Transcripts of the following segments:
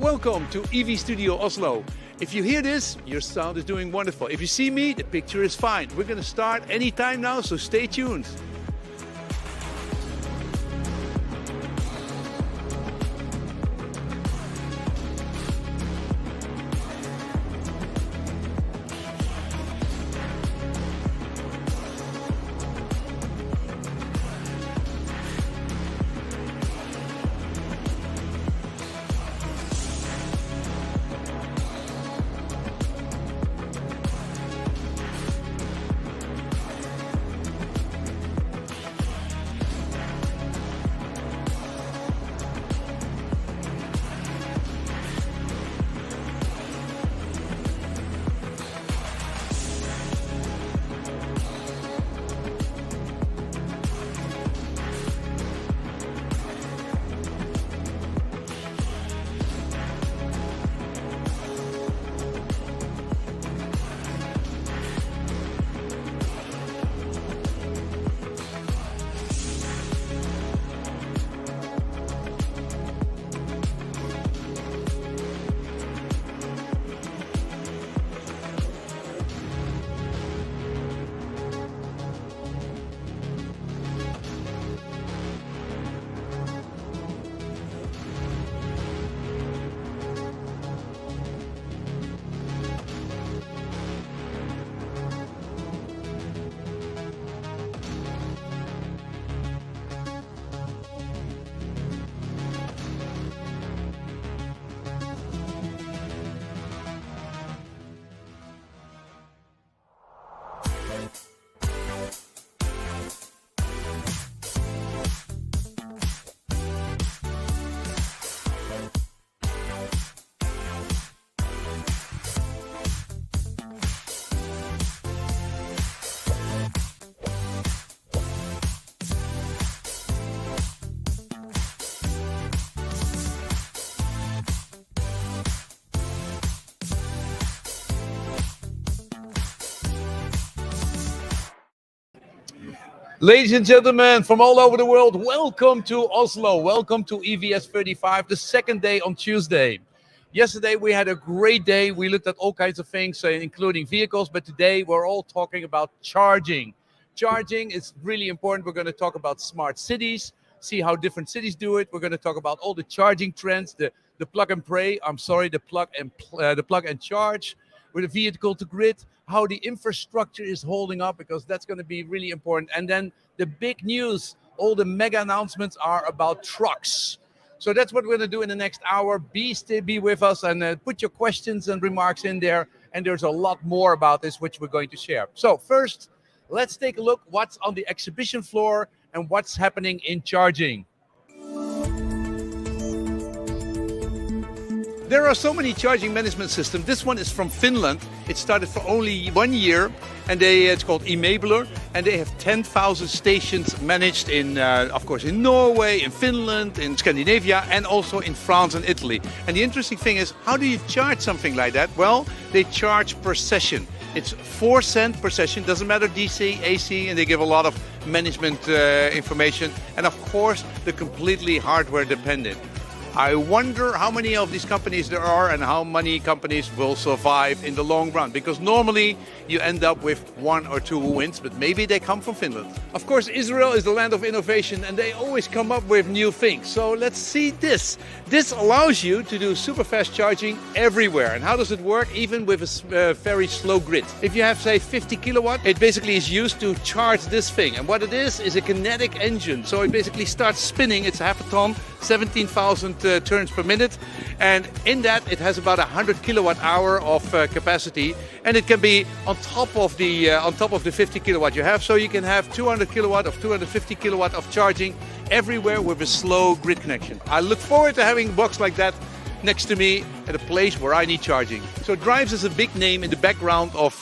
welcome to EV Studio Oslo. If you hear this, your sound is doing wonderful. If you see me, the picture is fine. We're going to start anytime now, so stay tuned. Ladies and gentlemen from all over the world, welcome to Oslo. Welcome to EVS35, the second day on Tuesday. Yesterday we had a great day. We looked at all kinds of things, including vehicles, but today we're all talking about charging. Charging is really important. We're going to talk about smart cities, see how different cities do it. We're going to talk about all the charging trends, the plug and play, the plug and charge with a vehicle to grid, how the infrastructure is holding up, because that's going to be really important. And then the big news, all the mega announcements are about trucks. So that's what we're going to do in the next hour. Be with us and put your questions and remarks in there. And there's a lot more about this, which we're going to share. So first, let's take a look what's on the exhibition floor and what's happening in charging. There are so many charging management systems. This one is from Finland. It started for only 1 year, and it's called Enabler, and they have 10,000 stations managed in, of course, in Norway, in Finland, in Scandinavia, and also in France and Italy. And the interesting thing is, how do you charge something like that? Well, they charge per session. It's 4 cents per session, doesn't matter DC, AC, and they give a lot of management information. And of course, they're completely hardware dependent. I wonder how many of these companies there are and how many companies will survive in the long run, because normally you end up with 1 or 2 who wins, but maybe they come from Finland. Of course, Israel is the land of innovation and they always come up with new things. So let's see this. This allows you to do super fast charging everywhere. And how does it work? Even with a very slow grid. If you have, say, 50 kilowatt, it basically is used to charge this thing. And what it is a kinetic engine. So it basically starts spinning. It's a half a ton, 17,000 turns per minute, and in that it has about 100 kilowatt hour of capacity, and it can be on top of the 50 kilowatt you have, so you can have 200 kilowatt of 250 kilowatt of charging everywhere with a slow grid connection. I look forward to having a box like that next to me at a place where I need charging. So Drives is a big name in the background of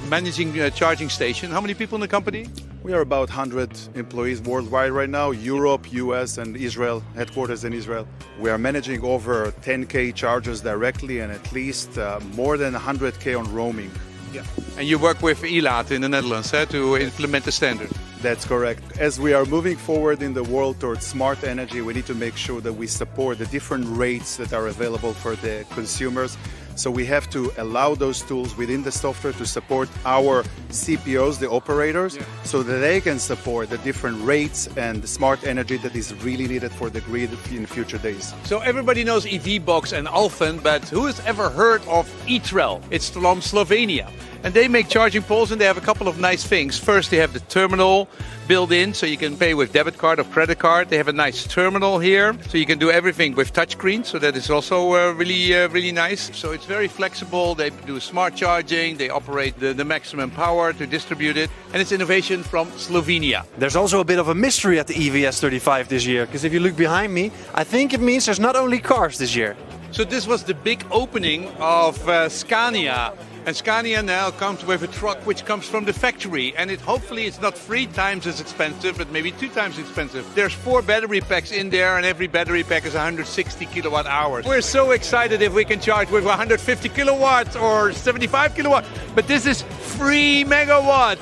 managing a charging station. How many people in the company? We are about 100 employees worldwide right now, Europe, US and Israel, headquarters in Israel. We are managing over 10K chargers directly and at least more than 100K on roaming. Yeah. And you work with ELAT in the Netherlands to implement the standard. That's correct. As we are moving forward in the world towards smart energy, we need to make sure that we support the different rates that are available for the consumers. So we have to allow those tools within the software to support our CPOs, the operators, so that they can support the different rates and the smart energy that is really needed for the grid in future days. So everybody knows EVBox and Alphen, but who has ever heard of eTrel? It's from Slovenia. And they make charging poles, and they have a couple of nice things. First, they have the terminal built in, so you can pay with debit card or credit card. They have a nice terminal here, so you can do everything with touchscreen. So that is also really nice. So it's very flexible. They do smart charging. They operate the maximum power to distribute it. And it's innovation from Slovenia. There's also a bit of a mystery at the EVS35 this year, because if you look behind me, I think it means there's not only cars this year. So this was the big opening of Scania. And Scania now comes with a truck which comes from the factory, and hopefully it's not 3 times as expensive, but maybe 2 times expensive. There's 4 battery packs in there, and every battery pack is 160 kilowatt hours. We're so excited if we can charge with 150 kilowatts or 75 kilowatt, but this is 3 megawatt.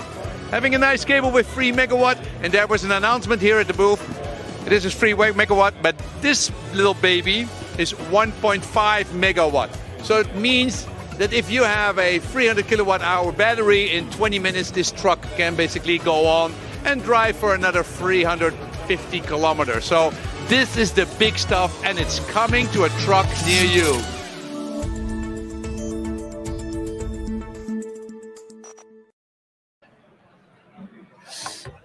Having a nice cable with 3 megawatt, and there was an announcement here at the booth. This is 3 megawatt, but this little baby is 1.5 megawatt. So it means that if you have a 300 kilowatt hour battery, in 20 minutes this truck can basically go on and drive for another 350 kilometers. So this is the big stuff, and it's coming to a truck near you.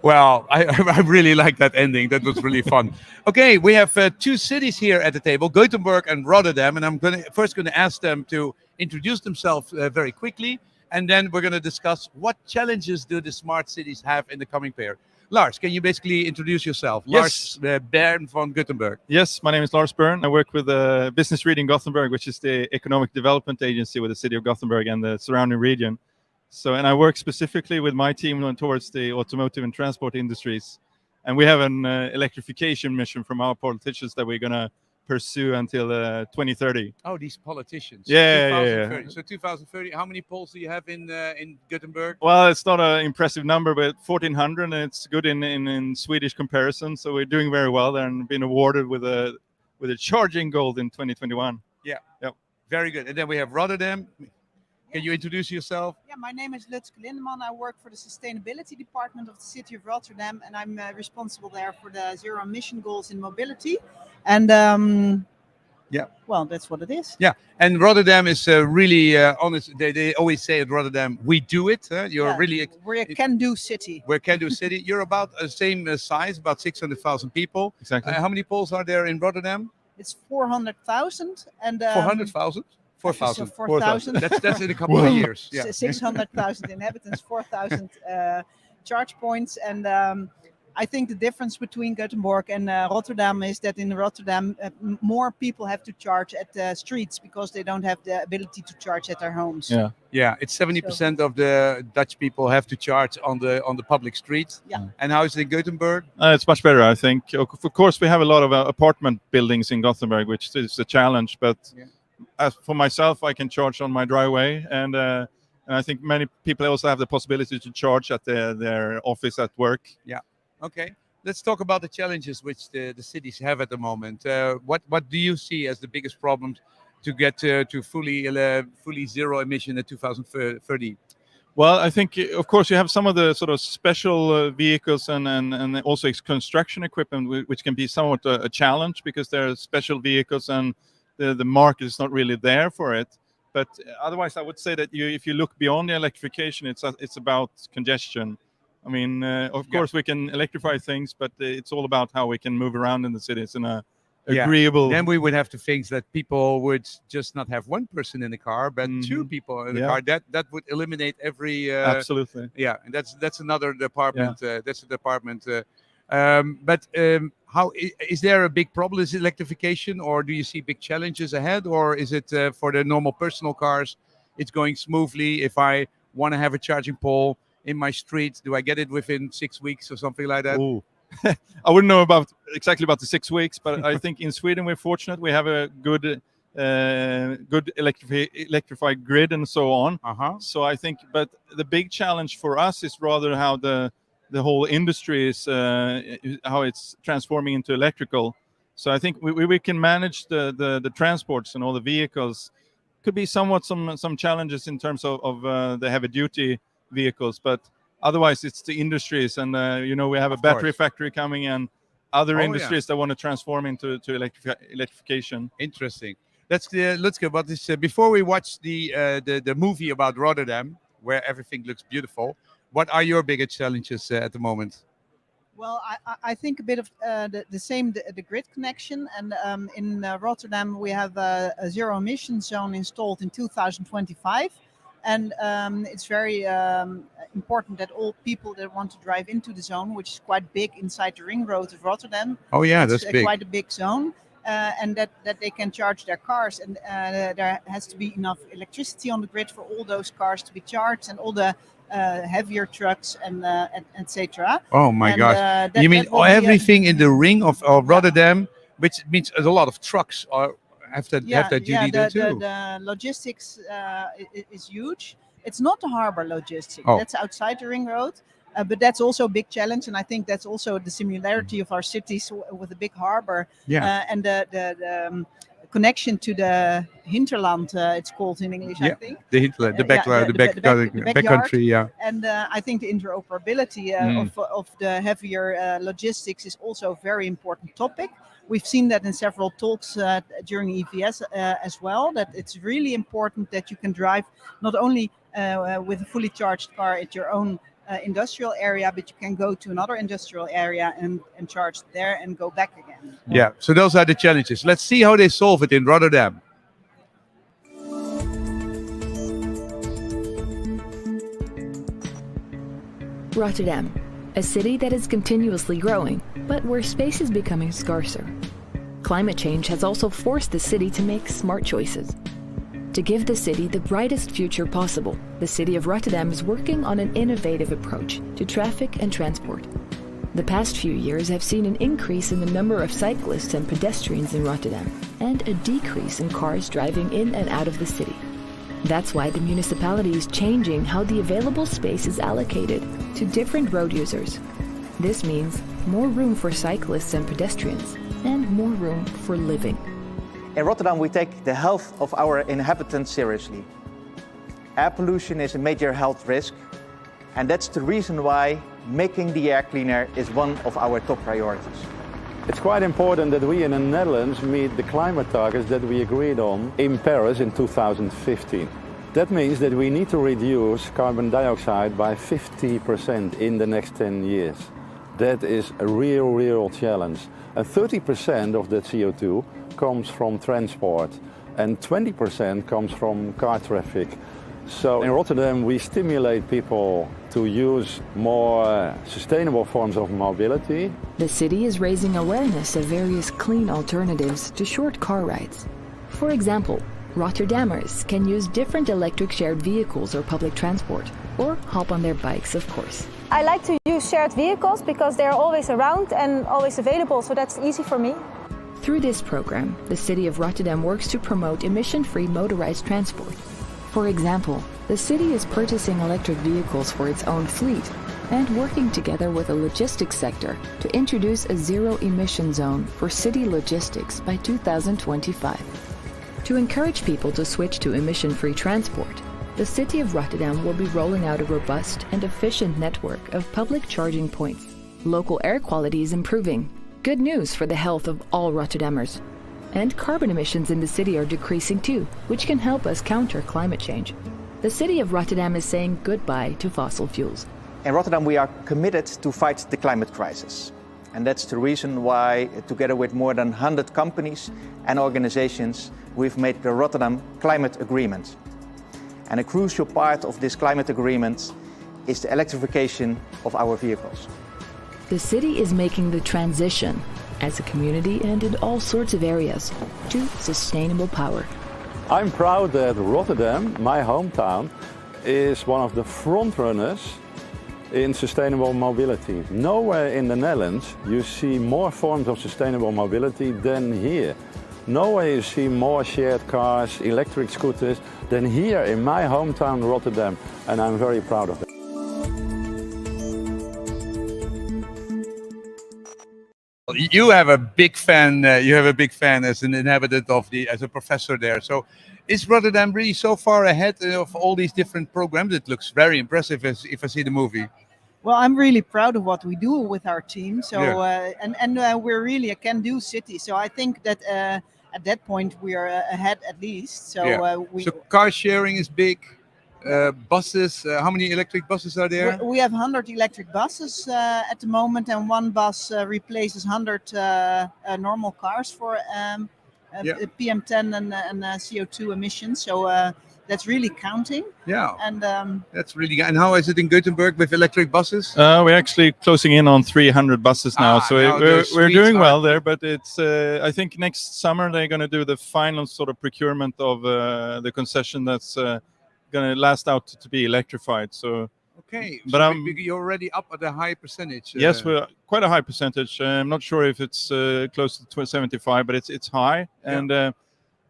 Well, I really like that ending. That was really fun. Okay, we have 2 cities here at the table, Gothenburg and Rotterdam, and I'm first going to ask them to introduce themselves very quickly, and then we're going to discuss what challenges do the smart cities have in the coming year. Lars, can you basically introduce yourself? Yes. Lars Bern from Gothenburg. Yes, my name is Lars Bern. I work with Business Reading Gothenburg, which is the economic development agency with the city of Gothenburg and the surrounding region. So, and I work specifically with my team towards the automotive and transport industries. And we have an electrification mission from our politicians that we're going to pursue until 2030. Oh, these politicians. Yeah. So 2030, how many poles do you have in Gothenburg? Well, it's not an impressive number, but 1,400, and it's good in Swedish comparison. So we're doing very well there and been awarded with a charging gold in 2021. Yeah. Yep. Very good. And then we have Rotterdam. Can you introduce yourself? Yeah, my name is Lutske Lindeman. I work for the Sustainability Department of the City of Rotterdam, and I'm responsible there for the zero emission goals in mobility. And well, that's what it is. Yeah, and Rotterdam is really honest. They always say at Rotterdam, we do it. We're a can-do city. We're a can-do city. You're about the same size, about 600,000 people. Exactly. How many poles are there in Rotterdam? It's 400,000 and 400,000. 4,000. 4,000. That's in a couple of years. Yeah. 600,000 inhabitants, 4,000 charge points, and I think the difference between Gothenburg and Rotterdam is that in Rotterdam, more people have to charge at the streets because they don't have the ability to charge at their homes. Yeah. It's 70% of the Dutch people have to charge on the public streets. Yeah. And how is it in Gothenburg? It's much better, I think. Of course, we have a lot of apartment buildings in Gothenburg, which is a challenge, but. Yeah. As for myself, I can charge on my driveway, and I think many people also have the possibility to charge at their office at work. Yeah. Okay. Let's talk about the challenges which the cities have at the moment. What do you see as the biggest problems to get to fully zero emission in 2030? Well, I think, of course, you have some of the sort of special vehicles and also construction equipment, which can be somewhat a challenge because there are special vehicles and the market is not really there for it. But otherwise, I would say that if you look beyond the electrification, it's about congestion. I mean, of course, we can electrify things, but it's all about how we can move around in the cities in a agreeable. Then we would have to think that people would just not have one person in the car, but 2 people in the car. That would eliminate every. Absolutely. Yeah, and that's another department. That's a department. How is there a big problem? Is it electrification, or do you see big challenges ahead, or is it for the normal personal cars? It's going smoothly. If I want to have a charging pole in my street, do I get it within 6 weeks or something like that? Ooh. I wouldn't know exactly about the 6 weeks, but I think in Sweden we're fortunate. We have a good good electrified grid and so on. Uh-huh. So I think, but the big challenge for us is rather how the whole industry is, how it's transforming into electrical. So I think we can manage the transports and all the vehicles. Could be somewhat some challenges in terms of the heavy duty vehicles, but otherwise it's the industries, and we have a battery factory coming and other industries that want to transform into electrification. Interesting. Let's go about this before we watch the movie about Rotterdam, where everything looks beautiful. What are your biggest challenges at the moment? Well, I think a bit of the same, the grid connection. And in Rotterdam, we have a zero emission zone installed in 2025. And it's very important that all people that want to drive into the zone, which is quite big inside the ring road of Rotterdam. Oh yeah, it's that's big. Quite a big zone. And that they can charge their cars. And there has to be enough electricity on the grid for all those cars to be charged, and all the heavier trucks and etc. Oh my gosh! You mean everything in the ring of Rotterdam, which means a lot of trucks have that duty there too. The logistics is huge. It's not the harbor logistics. Oh. That's outside the ring road. But that's also a big challenge, and I think that's also the similarity of our cities with a big harbor. Yeah. And the connection to the hinterland, it's called in English, I think. The hinterland, the backcountry, yeah. And I think the interoperability of the heavier logistics is also a very important topic. We've seen that in several talks during EVS as well, that it's really important that you can drive not only with a fully charged car at your own industrial area, but you can go to another industrial area and charge there and go back again. Yeah, so those are the challenges. Let's see how they solve it in Rotterdam. Rotterdam, a city that is continuously growing, but where space is becoming scarcer. Climate change has also forced the city to make smart choices. To give the city the brightest future possible, the city of Rotterdam is working on an innovative approach to traffic and transport. The past few years have seen an increase in the number of cyclists and pedestrians in Rotterdam, and a decrease in cars driving in and out of the city. That's why the municipality is changing how the available space is allocated to different road users. This means more room for cyclists and pedestrians, and more room for living. In Rotterdam, we take the health of our inhabitants seriously. Air pollution is a major health risk, and that's the reason why making the air cleaner is one of our top priorities. It's quite important that we in the Netherlands meet the climate targets that we agreed on in Paris in 2015. That means that we need to reduce carbon dioxide by 50% in the next 10 years. That is a real challenge. And 30% of that CO2 comes from transport and 20% comes from car traffic. So in Rotterdam we stimulate people to use more sustainable forms of mobility. The city is raising awareness of various clean alternatives to short car rides. For example, Rotterdammers can use different electric shared vehicles or public transport, or hop on their bikes, of course. I like to use shared vehicles because they're always around and always available, so that's easy for me. Through this program, the city of Rotterdam works to promote emission-free motorized transport. For example, the city is purchasing electric vehicles for its own fleet and working together with the logistics sector to introduce a zero-emission zone for city logistics by 2025. To encourage people to switch to emission-free transport, the city of Rotterdam will be rolling out a robust and efficient network of public charging points. Local air quality is improving. Good news for the health of all Rotterdammers. And carbon emissions in the city are decreasing too, which can help us counter climate change. The city of Rotterdam is saying goodbye to fossil fuels. In Rotterdam, we are committed to fight the climate crisis. And that's the reason why, together with more than 100 companies and organizations, we've made the Rotterdam Climate Agreement. And a crucial part of this climate agreement is the electrification of our vehicles. The city is making the transition, as a community and in all sorts of areas, to sustainable power. I'm proud that Rotterdam, my hometown, is one of the front runners in sustainable mobility. Nowhere in the Netherlands you see more forms of sustainable mobility than here. Nowhere you see more shared cars, electric scooters than here in my hometown Rotterdam, and I'm very proud of that. You have a big fan. You have a big fan as an inhabitant as a professor there. So, is Rotterdam really so far ahead of all these different programs? It looks very impressive if I see the movie. Well, I'm really proud of what we do with our team. So, Yeah. We're really a can-do city. So I think that at that point we are ahead at least. So So car sharing is big. Buses. How many electric buses are there? we have 100 electric buses at the moment, and one bus replaces 100 normal cars for PM10 and CO2 emissions. So that's really counting. Yeah. And That's really good. And how is it in Gothenburg with electric buses? We're actually closing in on 300 buses now, so now those we're streets doing are- well there. But it's I think next summer they're going to do the final sort of procurement of the concession that's going to last out to be electrified. So Okay. But so you're already up at a high percentage. yes, we're quite a high percentage. I'm not sure if it's close to 75, but it's high. Yeah. And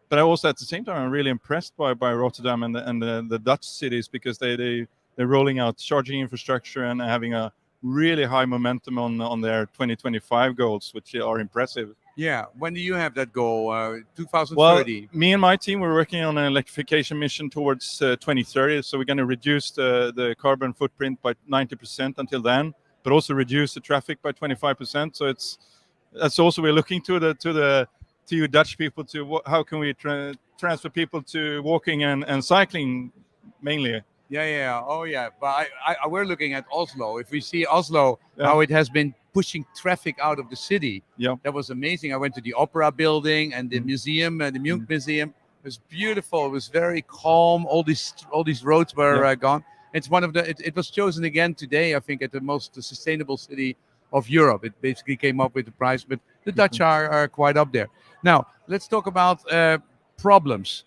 but I also at the same time I'm really impressed by Rotterdam and the Dutch cities, because they're rolling out charging infrastructure and having a really high momentum on their 2025 goals, which are impressive. Yeah. When do you have that goal? 2030. Well, me and my team, we're working on an electrification mission towards 2030. So we're going to reduce the carbon footprint by 90% until then, but also reduce the traffic by 25%. So that's also we're looking to you Dutch people how can we transfer people to walking and cycling mainly. Yeah. Oh, yeah. But we're looking at Oslo. If we see Oslo, how it has been pushing traffic out of the city. Yeah. That was amazing. I went to the Opera building and the museum, the Munich Museum. It was beautiful. It was very calm. All these roads were gone. It's one of it was chosen again today, I think, at the most sustainable city of Europe. It basically came up with the prize, but the Dutch are quite up there. Now, let's talk about problems.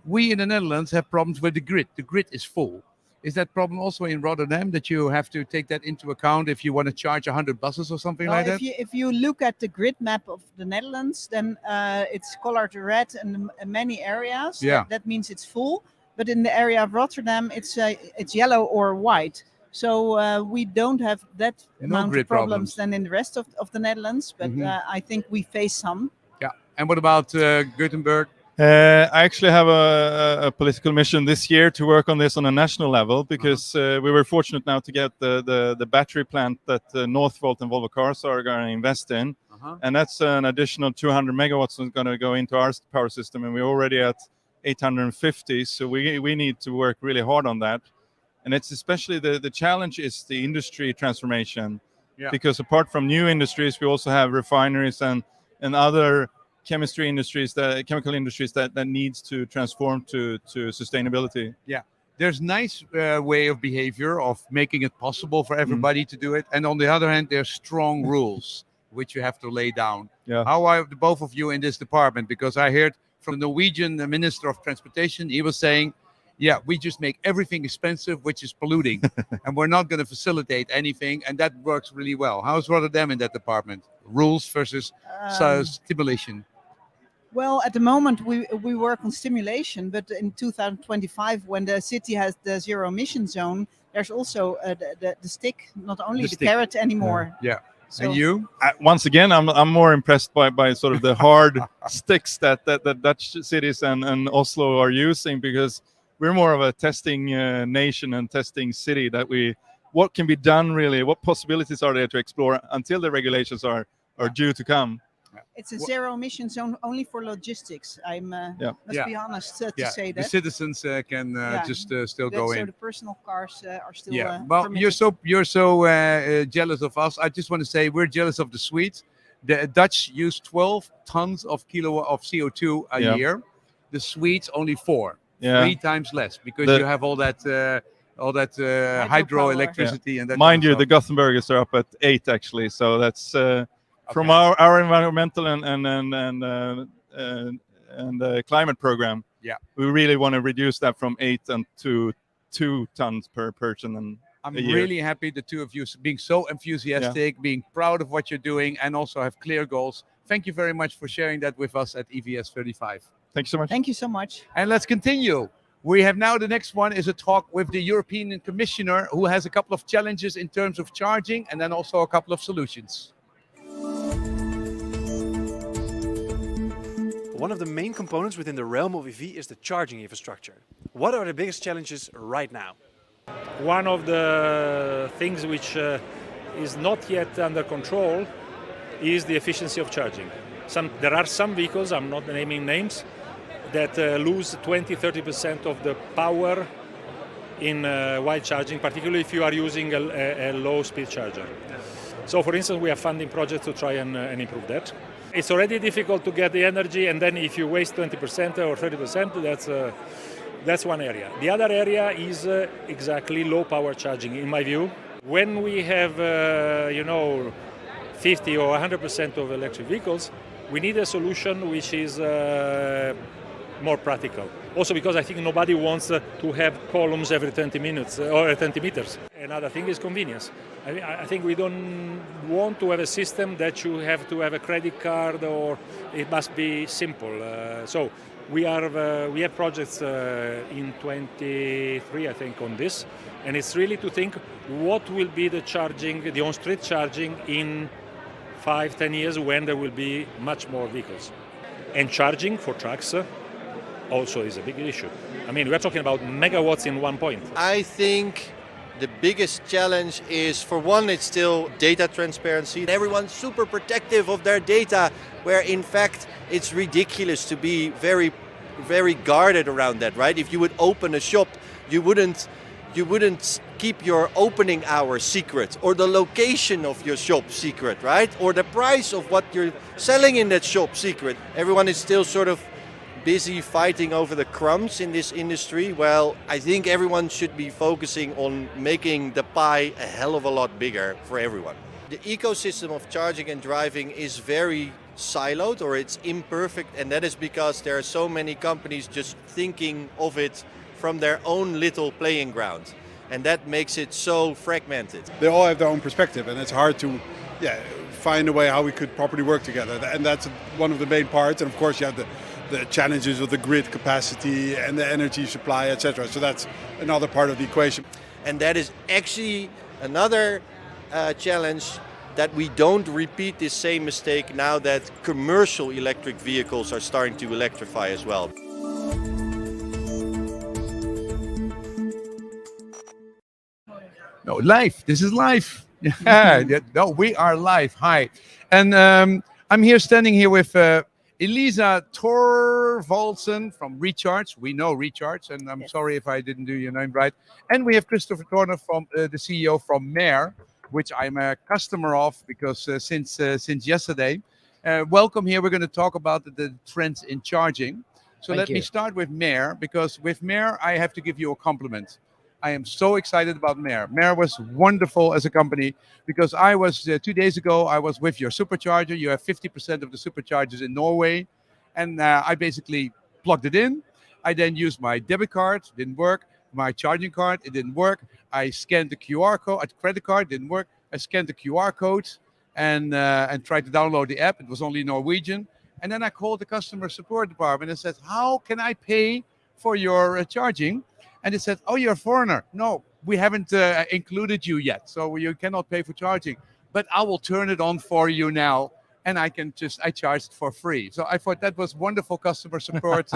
We in the Netherlands have problems with the grid. The grid is full. Is that problem also in Rotterdam, that you have to take that into account if you want to charge 100 buses or something like that? If you look at the grid map of the Netherlands, then it's colored red in many areas. Yeah. That means it's full. But in the area of Rotterdam, it's yellow or white. So we don't have that amount grid of problems than in the rest of the Netherlands. But I think we face some. Yeah. And what about Gothenburg? I actually have a political mission this year to work on this on a national level, because we were fortunate now to get the battery plant that Northvolt and Volvo Cars are going to invest in. And that's an additional 200 megawatts that's going to go into our power system, and we're already at 850. So we need to work really hard on that. And it's especially the challenge is the industry transformation, because apart from new industries, we also have refineries and other chemical industries that needs to transform to sustainability. Yeah, there's nice way of behavior of making it possible for everybody to do it, and on the other hand, there's strong rules which you have to lay down. Yeah. How are both of you in this department? Because I heard from the Norwegian Minister of Transportation, he was saying, yeah, we just make everything expensive, which is polluting, and we're not going to facilitate anything, and that works really well. How's Rotterdam in that department? Rules versus stimulation. Well, at the moment we work on stimulation, but in 2025, when the city has the zero emission zone, there's also the stick, not only the carrot anymore. Yeah. So, and you? Once again, I'm more impressed by sort of the hard sticks that Dutch cities and Oslo are using, because we're more of a testing nation and testing city, that what can be done really, what possibilities are there to explore until the regulations are due to come. It's a zero emission zone only for logistics. Let's be honest to say that. The citizens can just still go in. So the personal cars are still. Well, permitted. you're so jealous of us. I just want to say we're jealous of the Swedes. The Dutch use 12 tons of CO2 a year. The Swedes only 4. 3 times less, because you have all that hydroelectricity and that. Mind you, the Gothenburgers are up at 8 actually. So that's. From our environmental and climate program, we really want to reduce that from 8 to 2 tons per person. And I'm a year. really happy the two of you being so enthusiastic, being proud of what you're doing, and also have clear goals. Thank you very much for sharing that with us at EVS35. Thank you so much. Thank you so much. And let's continue. We have now the next one is a talk with the European Commissioner, who has a couple of challenges in terms of charging and then also a couple of solutions. One of the main components within the realm of EV is the charging infrastructure. What are the biggest challenges right now? One of the things which is not yet under control is the efficiency of charging. There are some vehicles, I'm not naming names, that lose 20-30% of the power in while charging, particularly if you are using a low-speed charger. So, for instance, we are funding projects to try and improve that. It's already difficult to get the energy, and then if you waste 20% or 30%, that's one area. The other area is exactly low-power charging, in my view. When we have, 50 or 100% of electric vehicles, we need a solution which is more practical. Also because I think nobody wants to have columns every 20 minutes or 20 meters. Another thing is convenience. I think we don't want to have a system that you have to have a credit card or it must be simple. So we have projects in 23, I think, on this. And it's really to think what will be the charging, the on-street charging in 5-10 years when there will be much more vehicles. And charging for trucks also is a big issue. I mean, we're talking about megawatts in one point. I think the biggest challenge is, for one, it's still data transparency. Everyone's super protective of their data, where in fact it's ridiculous to be very, very guarded around that, right? If you would open a shop, you wouldn't keep your opening hour secret, or the location of your shop secret, right? Or the price of what you're selling in that shop secret. Everyone is still sort of busy fighting over the crumbs in this industry. Well, I think everyone should be focusing on making the pie a hell of a lot bigger for everyone. The ecosystem of charging and driving is very siloed, or it's imperfect, and that is because there are so many companies just thinking of it from their own little playing ground, and that makes it so fragmented. They all have their own perspective, and it's hard to find a way how we could properly work together, and that's one of the main parts. And of course you have the challenges of the grid capacity and the energy supply, etc. So that's another part of the equation. And that is actually another challenge, that we don't repeat this same mistake now that commercial electric vehicles are starting to electrify as well. No, live. This is live. No, we are live. Hi. And I'm here standing here with Elisa Thorvaldsen from Recharge. We know Recharge, and I'm sorry if I didn't do your name right. And we have Christopher Torner, from the CEO from Mer, which I'm a customer of because since yesterday. Welcome here. We're going to talk about the trends in charging. So let me start with Mer, because with Mer, I have to give you a compliment. I am so excited about Mer. Mer was wonderful as a company, because I was 2 days ago, I was with your supercharger. You have 50% of the superchargers in Norway. And I basically plugged it in. I then used my debit card, didn't work. My charging card, it didn't work. I scanned the QR code, a credit card, didn't work. I scanned the QR code and tried to download the app. It was only Norwegian. And then I called the customer support department and said, how can I pay for your charging? And it said, oh, you're a foreigner. No, we haven't included you yet, so you cannot pay for charging. But I will turn it on for you now, and I charged for free. So I thought that was wonderful customer support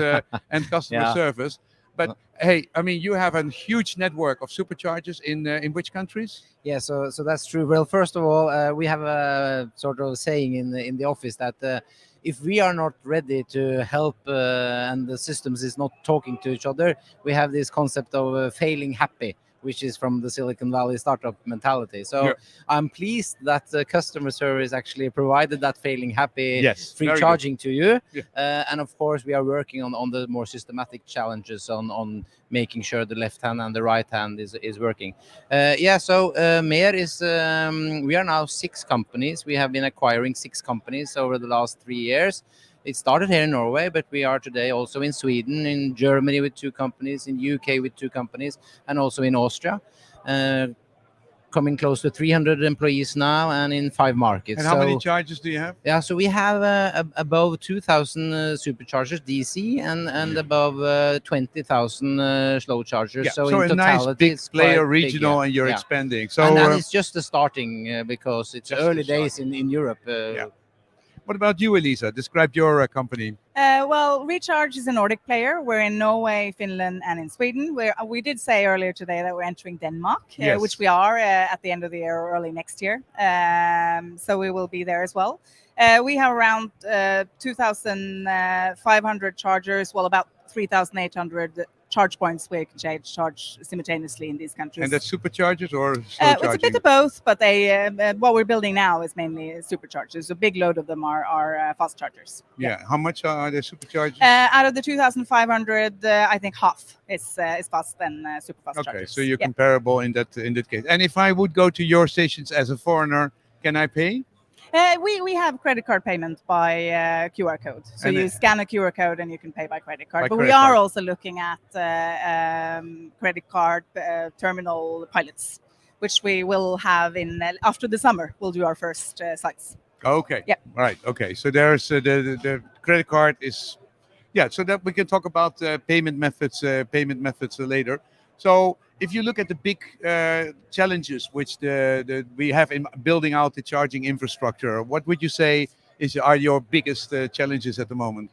and customer service. But hey, I mean, you have a huge network of superchargers in which countries? Yeah, so that's true. Well, first of all, we have a sort of saying in the office that if we are not ready to help and the systems is not talking to each other, we have this concept of failing happy, which is from the Silicon Valley startup mentality. So I'm pleased that the customer service actually provided that failing happy free charging to you. And of course, we are working on the more systematic challenges on making sure the left hand and the right hand is working. So Mer is, we are now 6 companies. We have been acquiring 6 companies over the last 3 years. It started here in Norway, but we are today also in Sweden, in Germany with 2 companies, in UK with 2 companies, and also in Austria. coming close to 300 employees now and in 5 markets. And how many chargers do you have? Yeah, so we have above 2,000 superchargers DC and above 20,000 slow chargers. Yeah, So so in a nice totality, big it's player, quite big, regional, yeah. and you're Yeah. expanding. So And it's just the starting because it's just early the days in Europe. What about you, Elisa? Describe your company. Well, Recharge is a Nordic player. We're in Norway, Finland, and in Sweden. We did say earlier today that we're entering Denmark, Yes. which we are at the end of the year or early next year. So we will be there as well. We have around 2,500 chargers, well, about 3,800 charge points where you can charge simultaneously in these countries. And that's superchargers or slow charging? It's a bit of both, but what we're building now is mainly superchargers. A big load of them are fast chargers. Yeah. How much are the superchargers? Out of the 2,500, I think half is fast and super fast Okay, chargers. so you're Yeah. comparable in that case. And if I would go to your stations as a foreigner, can I pay? We have credit card payment by QR code. So And you scan a QR code and you can pay by credit card. By But credit we are card. also looking at credit card terminal pilots, which we will have in after the summer. We'll do our first sites. Okay. Yeah. Right. Okay. So there's the credit card is, so that we can talk about payment methods later. So if you look at the big challenges which we have in building out the charging infrastructure, what would you say are your biggest challenges at the moment?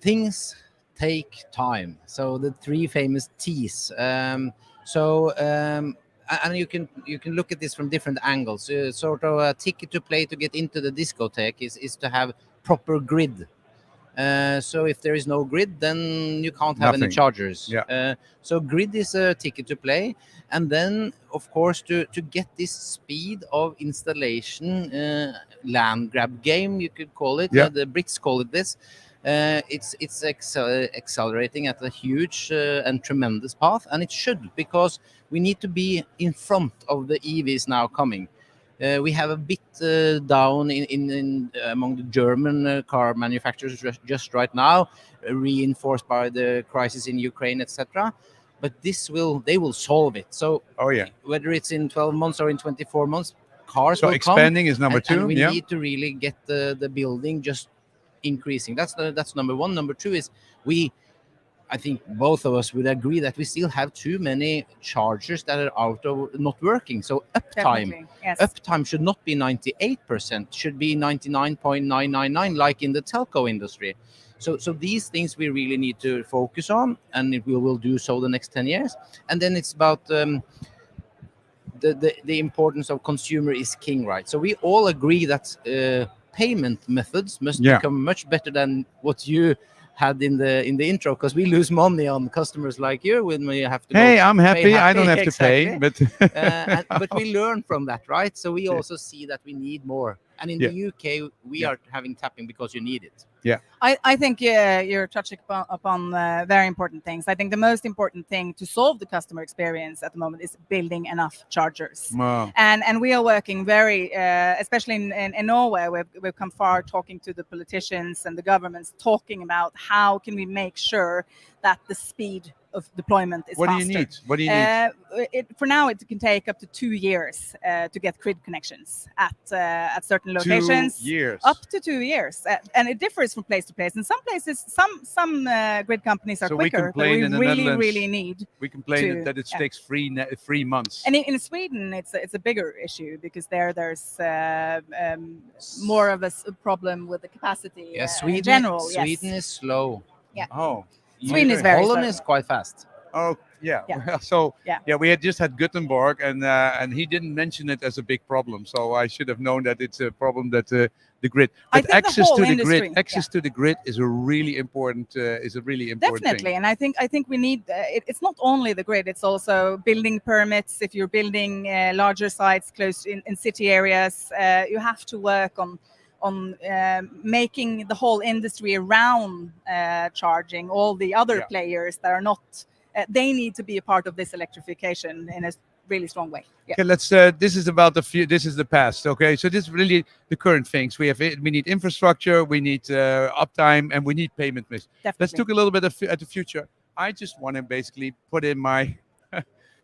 Things take time. So the 3 famous T's. And you can look at this from different angles. Sort of a ticket to play to get into the discotheque is to have proper grid. So if there is no grid, then you can't have any Nothing. chargers. Yeah. So grid is a ticket to play, and then of course to get this speed of installation, land grab game you could call it. Yeah. The Brits call it this. It's accelerating at a huge and tremendous path, and it should, because we need to be in front of the EVs now coming. We have a bit down in among the German car manufacturers just right now, reinforced by the crisis in Ukraine, etc. But they will solve it. So whether it's in 12 months or in 24 months, cars So will expanding come, is number two, and we yeah. need to really get the building just increasing. That's number one. Number two is I think both of us would agree that we still have too many chargers that are not working. So Definitely, yes. uptime should not be 98%, should be 99.999, like in the telco industry. So these things we really need to focus on, and we will do so the next 10 years. And then it's about the importance of consumer is king, right? So we all agree that payment methods must become much better than what you had in the intro, because we lose money on customers like you when we have to. Hey, go I'm happy. pay I don't have exactly. to pay, but but we learn from that, right? So we also see that we need more. And in the UK, we are having tapping because you need it. Yeah. I think you're touching upon very important things. I think the most important thing to solve the customer experience at the moment is building enough chargers. Wow. And we are working very, especially in Norway, we've come far talking to the politicians and the governments, talking about how can we make sure that the speed of deployment is What faster. do you need? What do you need? For now, it can take up to 2 years to get grid connections at certain locations. 2 years. Up to 2 years, and it differs from place to place. In some places, some grid companies are So we quicker, but complain we in the really, Netherlands. really need. We complain that it yeah. takes 3 months. And in Sweden, it's a bigger issue because there's more of a problem with the capacity. Yeah, in general. Sweden is slow. Yeah. Oh. Sweden is very Holland slow. is quite fast. Oh yeah. Yeah. So Yeah. we had just had Gothenburg, and he didn't mention it as a big problem. So I should have known that it's a problem that the grid. I But think the access whole to the industry, grid, access to the grid is a really important Definitely, thing. and I think we need. It's not only the grid; it's also building permits. If you're building larger sites close in city areas, you have to work on making the whole industry around charging. All the other players that are not, they need to be a part of this electrification in a really strong way. Yeah. Okay, let's. This is about the this is the past. Okay, so this is really the current things. We need infrastructure, we need uptime, and we need payment mix. Let's Definitely. look a little bit at the future. I just want to basically put in my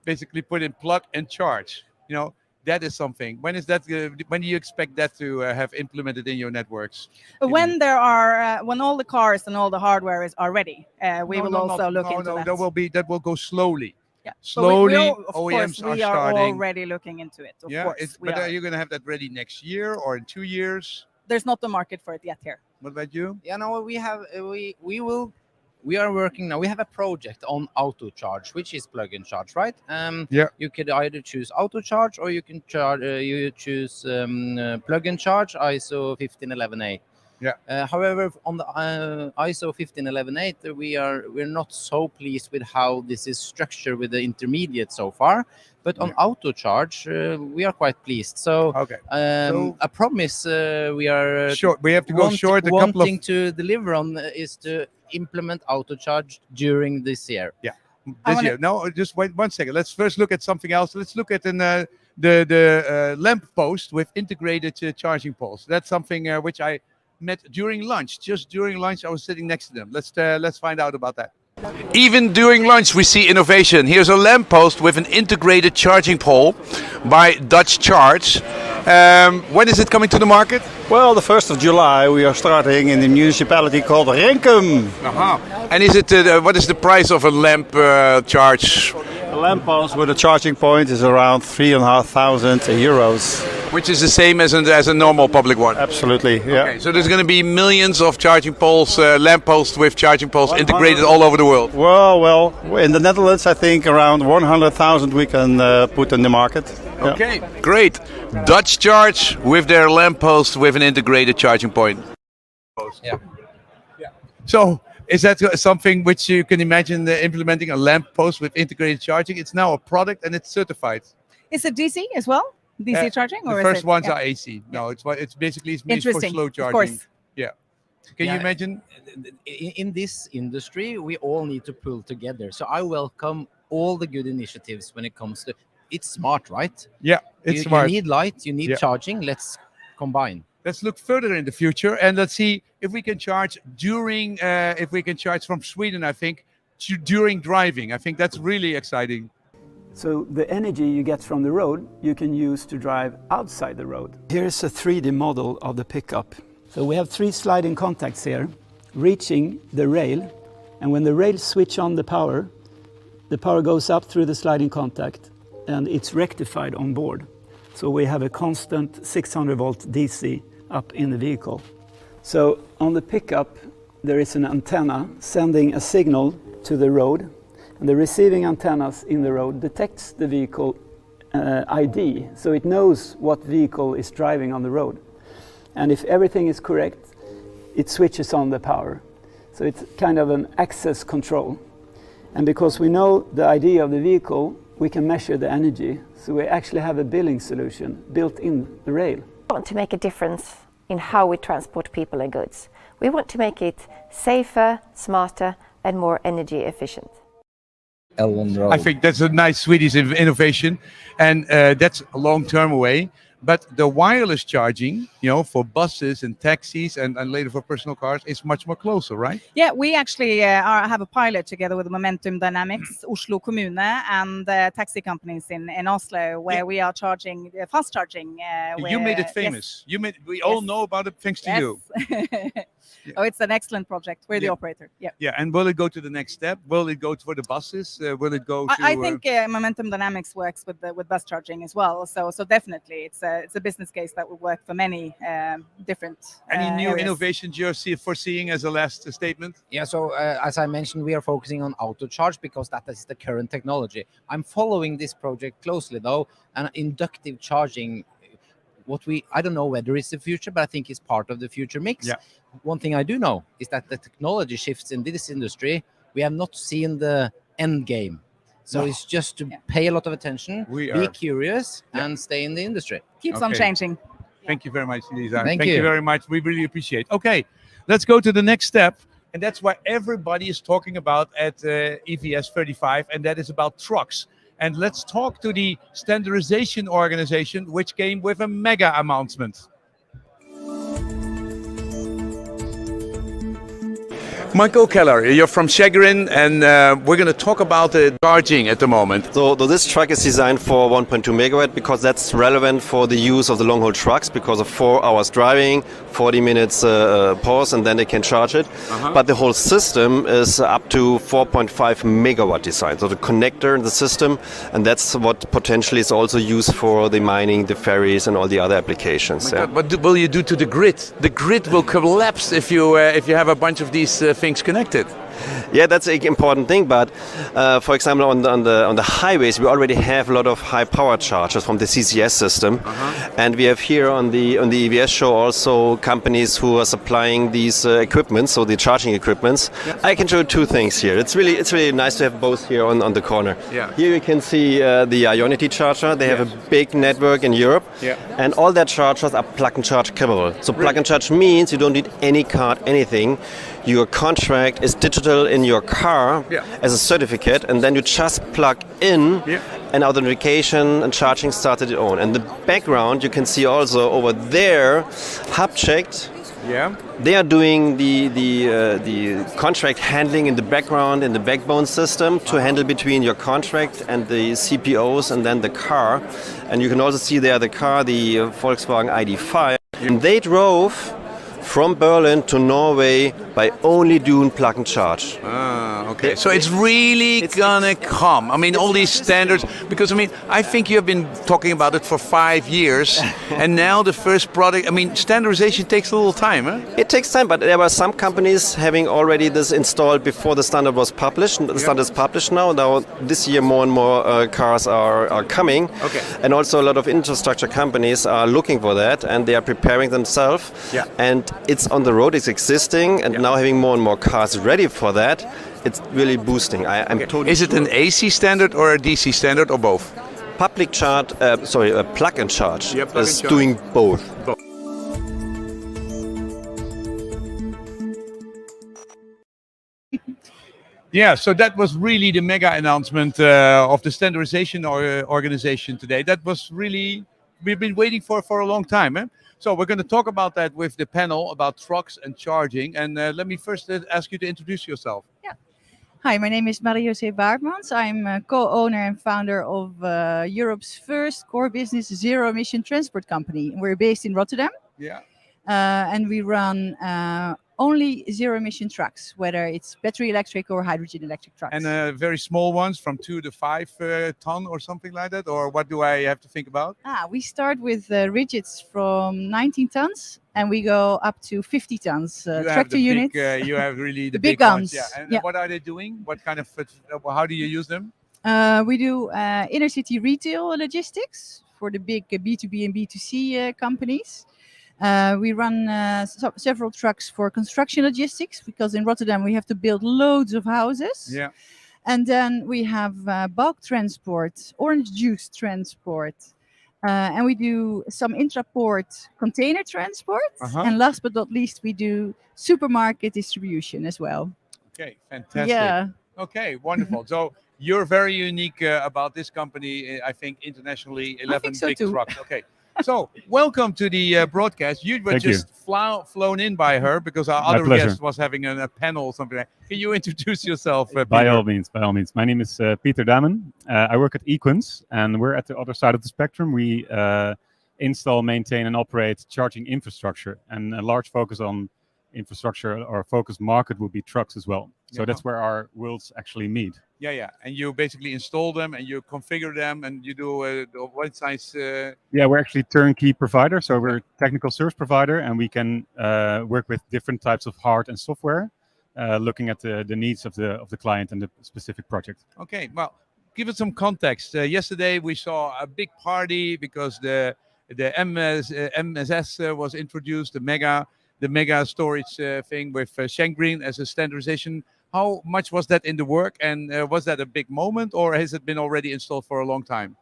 basically put in plug and charge. You know, that is something. When is that? When do you expect that to have implemented in your networks? When there are, when all the cars and all the hardware are ready, we will also look into that. That will go slowly. Yeah. Slowly, of OEMs course, we are are starting. already looking into it. Of course, but are you going to have that ready next year or in 2 years? There's not the market for it yet here. What about you? Yeah, no, we have we are working now. We have a project on auto charge, which is plug and charge, right? Yeah. You could either choose auto charge or you can charge. You choose plug and charge ISO 15118. Yeah. However, on the ISO 15118, we're not so pleased with how this is structured with the intermediate so far. But on auto charge, we are quite pleased. So, a promise we are short. We have to go short. Wanting to deliver on is to implement auto charge during this year. Yeah, this year. No, just wait 1 second. Let's first look at something else. Let's look at the lamp post with integrated charging poles. That's something which I met during lunch. Just during lunch, I was sitting next to them. Let's find out about that. Even during lunch, we see innovation. Here's a lamppost with an integrated charging pole by Dutch Charge. When is it coming to the market? Well, the 1st of July, we are starting in the municipality called Renkum. And is it what is the price of a lamp charge? A lamppost with a charging point is around 3,500 euros. Which is the same as a normal public one? Absolutely, yeah. Okay, so there's going to be millions of charging poles, lampposts with charging poles integrated all over the world? Well, in the Netherlands, I think around 100,000 we can put in the market. Yeah. Okay, great. Dutch Charge with their lamppost with an integrated charging point. Yeah. So, is that something which you can imagine implementing, a lamppost with integrated charging? It's now a product and it's certified. Is it DC as well? DC charging, or the first ones are AC. No, it's basically meant for slow charging. Of course. Yeah. Can you imagine? In this industry, we all need to pull together. So I welcome all the good initiatives when it comes to. It's smart, right? Yeah, it's smart. You need light, you need charging. Let's combine. Let's look further in the future and let's see if we can charge during. If we can charge from Sweden, I think during driving. I think that's really exciting. So the energy you get from the road, you can use to drive outside the road. Here's a 3D model of the pickup. So we have 3 sliding contacts here, reaching the rail. And when the rails switch on the power goes up through the sliding contact and it's rectified on board. So we have a constant 600 volt DC up in the vehicle. So on the pickup, there is an antenna sending a signal to the road. And the receiving antennas in the road detects the vehicle ID, so it knows what vehicle is driving on the road. And if everything is correct, it switches on the power. So it's kind of an access control. And because we know the ID of the vehicle, we can measure the energy. So we actually have a billing solution built in the rail. We want to make a difference in how we transport people and goods. We want to make it safer, smarter, and more energy efficient. I think that's a nice Swedish innovation, and that's a long term away. But the wireless charging, for buses and taxis and later for personal cars is much more closer, right? Yeah, we actually have a pilot together with Momentum Dynamics, Oslo Kommune, and taxi companies in Oslo, where we are charging fast charging. You made it famous. Yes. We all know about it thanks to you. Oh, it's an excellent project. We're the operator. Yeah. Yeah, and will it go to the next step? Will it go for the buses? Will it go to? I think Momentum Dynamics works with bus charging as well. So definitely, it's a business case that will work for many different. Any new areas. innovations you're foreseeing as a last statement? Yeah. So as I mentioned, we are focusing on auto charge because that is the current technology. I'm following this project closely though, and inductive charging. I don't know whether it's the future, but I think it's part of the future mix. Yeah. One thing I do know is that the technology shifts in this industry. We have not seen the end game. So it's just to pay a lot of attention, be curious, and stay in the industry. Keeps on changing. Thank you very much, Lisa. Thank you very much. We really appreciate it. Okay, let's go to the next step. And that's what everybody is talking about at EVS35, and that is about trucks. And let's talk to the standardization organization, which came with a mega announcement. Michael Keller, you're from Chagrin, and we're going to talk about the charging at the moment. So this truck is designed for 1.2 megawatt because that's relevant for the use of the long-haul trucks because of 4 hours driving, 40 minutes pause, and then they can charge it. But the whole system is up to 4.5 megawatt design. So the connector in the system, and that's what potentially is also used for the mining, the ferries, and all the other applications. God, what will you do to the grid? The grid will collapse if you have a bunch of these things connected. Yeah, that's an important thing. But for example, on the highways, we already have a lot of high power chargers from the CCS system, and we have here on the EVS show also companies who are supplying these equipments, so the charging equipments. Yeah. I can show you 2 things here. It's really nice to have both here on the corner. Yeah. Here you can see the Ionity Charger. They have a big network in Europe, and all their chargers are plug and charge capable. So plug and charge means you don't need any card, anything. Your contract is digital in your car as a certificate, and then you just plug in and authentication and charging started it on. And the background you can see also over there, hub checked. Yeah. They are doing the contract handling in the background in the backbone system to handle between your contract and the CPOs and then the car. And you can also see there the car, the Volkswagen ID.5. And they drove from Berlin to Norway by only doing plug and charge. Okay. So it's really gonna come. I mean, all these standards, because I mean, I think you have been talking about it for 5 years, and now the first product. I mean, standardization takes a little time, huh? It takes time, but there were some companies having already this installed before the standard was published. The standard is published now. Now this year, more and more cars are coming, and also a lot of infrastructure companies are looking for that, and they are preparing themselves. Yeah. And it's on the road, it's existing, and now having more and more cars ready for that, it's really boosting. I'm totally. Is it an AC standard or a DC standard or both? Public charge, a plug and charge is doing both. Yeah, so that was really the mega announcement of the standardization organization today. That was really, we've been waiting for a long time. Eh? So we're going to talk about that with the panel about trucks and charging. And let me first ask you to introduce yourself. Yeah. Hi, my name is Marie-José Baartmans. I'm a co-owner and founder of Europe's first core business zero-emission transport company. We're based in Rotterdam. Yeah. And we run only zero-emission trucks, whether it's battery electric or hydrogen electric trucks. And very small ones from 2 to 5 ton or something like that? Or what do I have to think about? We start with rigids from 19 tons and we go up to 50 tons tractor units. You have really the big guns. guns. Yeah. And what are they doing? What kind of, how do you use them? We do inner city retail logistics for the big B2B and B2C companies. We run several trucks for construction logistics because in Rotterdam we have to build loads of houses. Yeah. And then we have bulk transport, orange juice transport, and we do some intraport container transport. And last but not least, we do supermarket distribution as well. Okay, fantastic. Yeah. Okay, wonderful. So you're very unique about this company, I think internationally, 11 big trucks. Okay. So, welcome to the broadcast. You were just flown in by her because our other guest was having a panel or something. Can you introduce yourself, Peter? By all means. My name is Peter Damen. I work at Equins, and we're at the other side of the spectrum. We install, maintain, and operate charging infrastructure, and a large focus on infrastructure or focus market would be trucks as well. So that's where our worlds actually meet. Yeah. And you basically install them and you configure them and you do what size? Yeah, we're actually turnkey provider. So we're a technical service provider and we can work with different types of hard and software, looking at the needs of the client and the specific project. Okay, well, give it some context. Yesterday we saw a big party because the MSS was introduced, the mega storage thing with Schengreen as a standardization. How much was that in the work, and was that a big moment, or has it been already installed for a long time?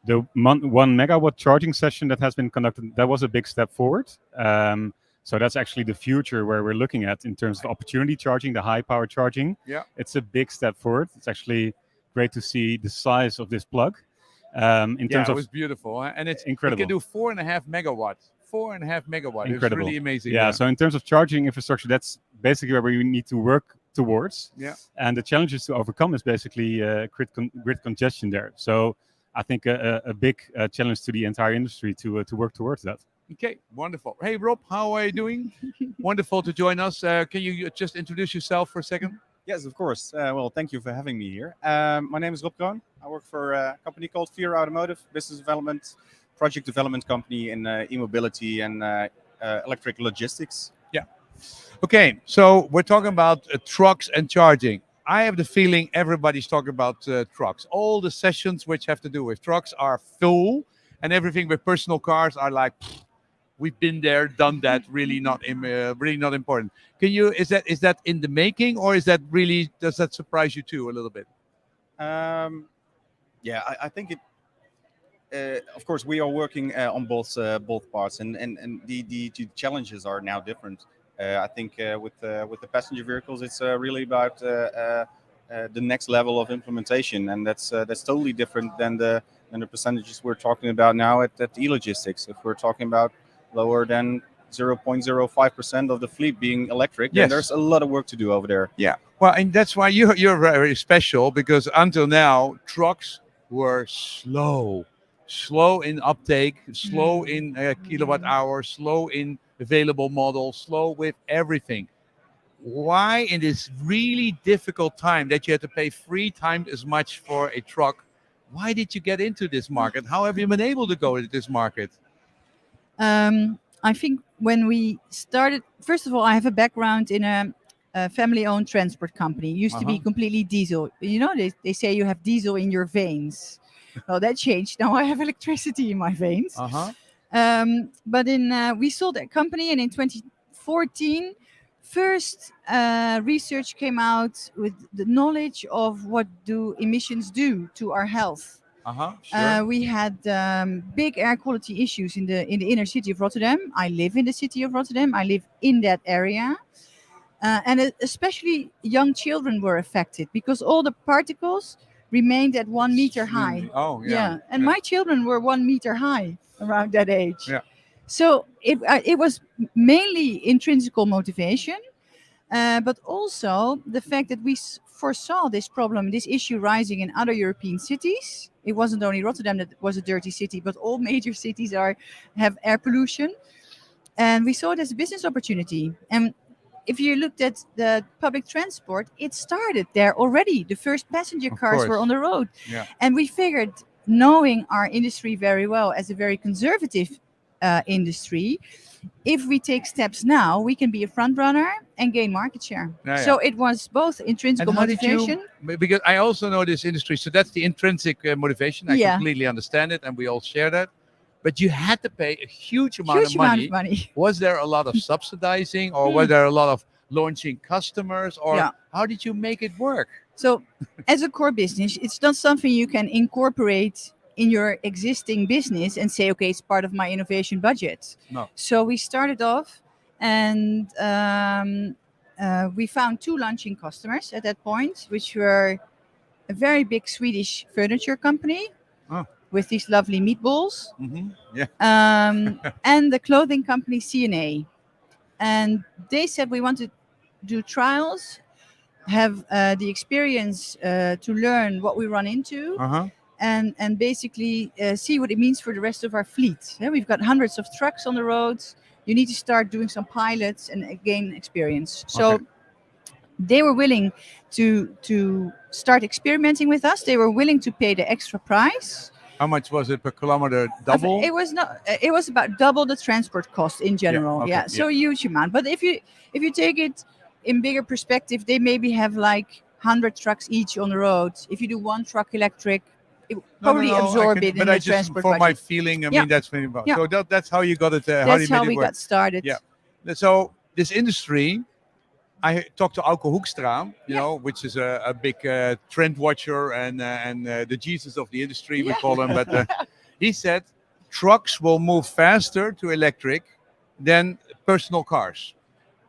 The 1 megawatt charging session that has been conducted, that was a big step forward. So that's actually the future where we're looking at in terms of opportunity charging, the high power charging. Yeah. It's a big step forward. It's actually great to see the size of this plug. In terms it of was beautiful, huh? And it's incredible. It can do 4.5 megawatts. 4.5 megawatts. Incredible. It's really amazing. Yeah. So in terms of charging infrastructure, that's basically where we need to work towards. Yeah. And the challenges to overcome is basically grid congestion there. So I think a big challenge to the entire industry to work towards that. Okay, wonderful. Hey, Rob, how are you doing? Wonderful to join us. Can you just introduce yourself for a second? Yes, of course. Well, thank you for having me here. My name is Rob Kroon. I work for a company called Fear Automotive, business development, project development company in e-mobility and electric logistics. Yeah. Okay, so we're talking about trucks and charging. I have the feeling everybody's talking about trucks. All the sessions which have to do with trucks are full, and everything with personal cars are like, we've been there, done that. Really not important. Can you? Is that in the making, or is that really? Does that surprise you too a little bit? Yeah, I think it. Of course, we are working on both parts, and the challenges are now different. I think with the passenger vehicles, it's really about the next level of implementation, and that's totally different than the percentages we're talking about now at e-logistics. If we're talking about lower than 0.05% of the fleet being electric, Yes. then there's a lot of work to do over there. Yeah. Well, and that's why you're very special, because until now trucks were slow in uptake, slow in kilowatt hour, slow in available models, slow with everything. Why, in this really difficult time that you had to pay 3 times as much for a truck, why did you get into this market? How have you been able to go into this market? I think when we started, first of all, I have a background in a family-owned transport company. It used to be completely diesel. You know, they say you have diesel in your veins. Well, that changed. Now I have electricity in my veins. But we sold that company, and in 2014, first research came out with the knowledge of what do emissions do to our health. Sure. We had big air quality issues in the inner city of Rotterdam. I live in the city of Rotterdam. I live in that area. And especially young children were affected because all the particles remained at 1 meter high. Oh, yeah. And my children were 1 meter high around that age. Yeah. So it was mainly intrinsical motivation, but also the fact that we foresaw this problem, this issue rising in other European cities. It wasn't only Rotterdam that was a dirty city, but all major cities have air pollution. And we saw it as a business opportunity. And if you looked at the public transport, it started there already. The first passenger cars were on the road. Yeah. And we figured, knowing our industry very well as a very conservative industry, if we take steps now, we can be a front runner and gain market share. Yeah, So it was both intrinsic And how did motivation. because I also know this industry, so that's the intrinsic motivation. I Yeah. completely understand it, and we all share that. But you had to pay a huge amount Huge of amount money. of money. Was there a lot of subsidizing, or were there a lot of launching customers, or Yeah. how did you make it work? So as a core business, it's not something you can incorporate in your existing business and say, okay, it's part of my innovation budget. No. So we started off, and we found 2 launching customers at that point, which were a very big Swedish furniture company with these lovely meatballs, Yeah. and the clothing company CNA. And they said, we want to do trials, have the experience to learn what we run into, and basically see what it means for the rest of our fleet. Yeah, we've got hundreds of trucks on the roads. You need to start doing some pilots and gain experience. So they were willing to start experimenting with us. They were willing to pay the extra price. How much was it per kilometer? Double? It was not. It was about double the transport cost in general. okay, Yeah, so yeah. huge amount. But if you take it in bigger perspective, they maybe have like 100 trucks each on the road. If you do 1 truck electric, it probably absorb it in but the I just, transport for my budget. feeling, I Yeah. mean, that's really about. Yeah. So that's how you got it. How That's you made how it we work. got started. Yeah. So this industry, I talked to Auke Hoekstra, you know, which is a big trend watcher and the Jesus of the industry, we call him. But he said trucks will move faster to electric than personal cars